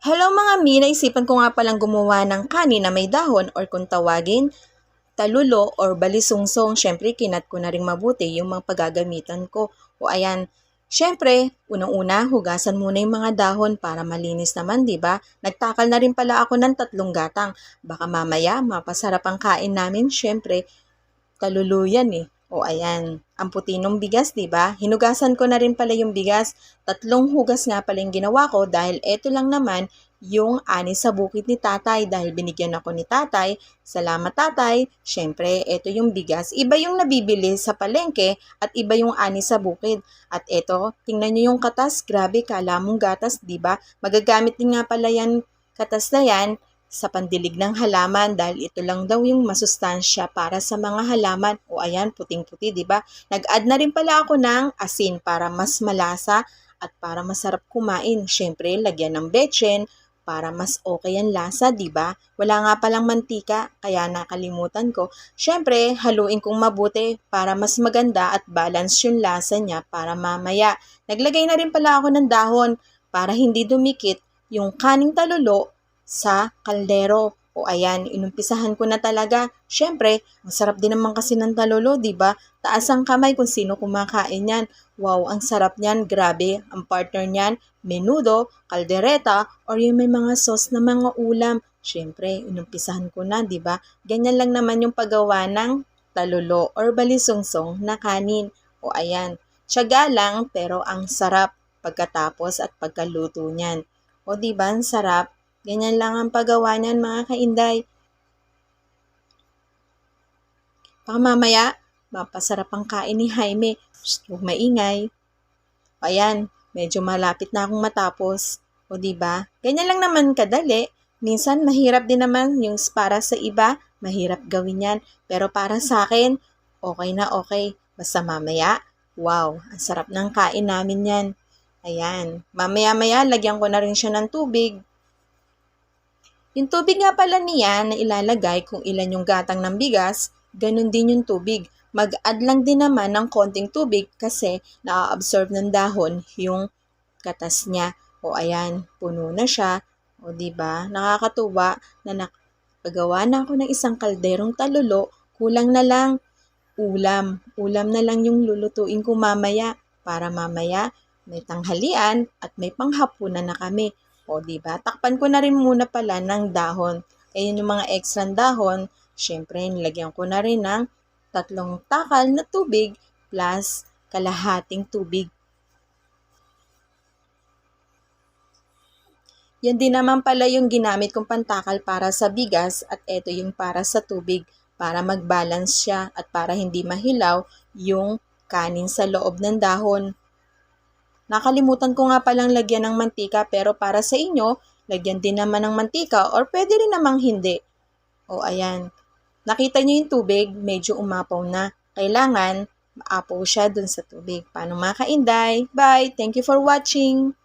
Hello mga mi, naisipan ko nga palang gumawa ng kanin na may dahon or kung tawagin, talulo or balisungsong. Syempre, kinat ko na rin mabuti yung mga paggagamitan ko. O ayan, syempre, unang-una, hugasan muna yung mga dahon para malinis naman, di ba? Nagtakal na rin pala ako ng 3 gatang. Baka mamaya, mapasarap ang kain namin. Syempre, taluluyan eh. O ayan, ang puti ng bigas, di ba? Hinugasan ko na rin pala yung bigas. 3 hugas nga pala yung ginawa ko dahil eto lang naman yung ani sa bukid ni tatay dahil binigyan ako ni tatay. Salamat tatay. Syempre, eto yung bigas. Iba yung nabibili sa palengke at iba yung ani sa bukid. At eto, tingnan nyo yung katas. Grabe, kala mong gatas, di ba? Magagamit din nga pala yan, katas na yan, sa pandilig ng halaman dahil ito lang daw yung masustansya para sa mga halaman. O ayan, puting-puti, di ba? Nag-add na rin pala ako ng asin para mas malasa at para masarap kumain. Syempre, lagyan ng betchen para mas okay ang lasa, di ba? Wala nga palang mantika, kaya nakalimutan ko. Syempre, haluin kong mabuti para mas maganda at balance yung lasa niya para mamaya. Naglagay na rin pala ako ng dahon para hindi dumikit yung kaning talulo sa kaldero. O ayan, inumpisahan ko na talaga. Syempre, ang sarap din naman kasi ng talulo, di ba? Taas ang kamay kung sino kumakain yan. Wow, ang sarap niyan. Grabe, ang partner niyan, menudo, kaldereta, or yung may mga sauce na mga ulam. Syempre, inumpisahan ko na, di ba? Ganyan lang naman yung paggawa ng talulo or balisungsong na kanin. O ayan, tiyaga lang pero ang sarap pagkatapos at pagkaluto niyan. O di ba, ang sarap? Ganyan lang ang paggawa niyan mga kainday. Baka mamaya, mapasarap ang kain ni Jaime. Psst, huwag maingay. Ayan, medyo malapit na akong matapos. O di ba? Ganyan lang naman kadali. Minsan mahirap din naman yung para sa iba, mahirap gawin yan. Pero para sa akin, okay na okay. Basta mamaya, wow, ang sarap ng kain namin yan. Ayan, mamaya-maya lagyan ko na rin siya ng tubig. Yung tubig nga pala niya na ilalagay kung ilan yung gatang ng bigas, ganun din yung tubig. Mag-add lang din naman ng konting tubig kasi na-absorb ng dahon yung katas niya. O ayan, puno na siya. O di ba? Nakakatuwa na nakagawa na ako ng isang kalderong talulo, kulang na lang ulam. Ulam na lang yung lulutuin ko mamaya para mamaya may tanghalian at may panghapunan na kami. O, di ba? Takpan ko na rin muna pala ng dahon. Ayun yung mga extra dahon. Syempre, nilagyan ko na rin ng 3 takal na tubig plus kalahating tubig. Yan din naman pala yung ginamit kong pantakal para sa bigas at eto yung para sa tubig para mag-balance siya at para hindi mahilaw yung kanin sa loob ng dahon. Nakalimutan ko nga palang lagyan ng mantika pero para sa inyo, lagyan din naman ng mantika or pwede rin namang hindi. O ayan, nakita niyo yung tubig, medyo umapaw na. Kailangan maapaw siya dun sa tubig. Paano mga kainday? Bye! Thank you for watching!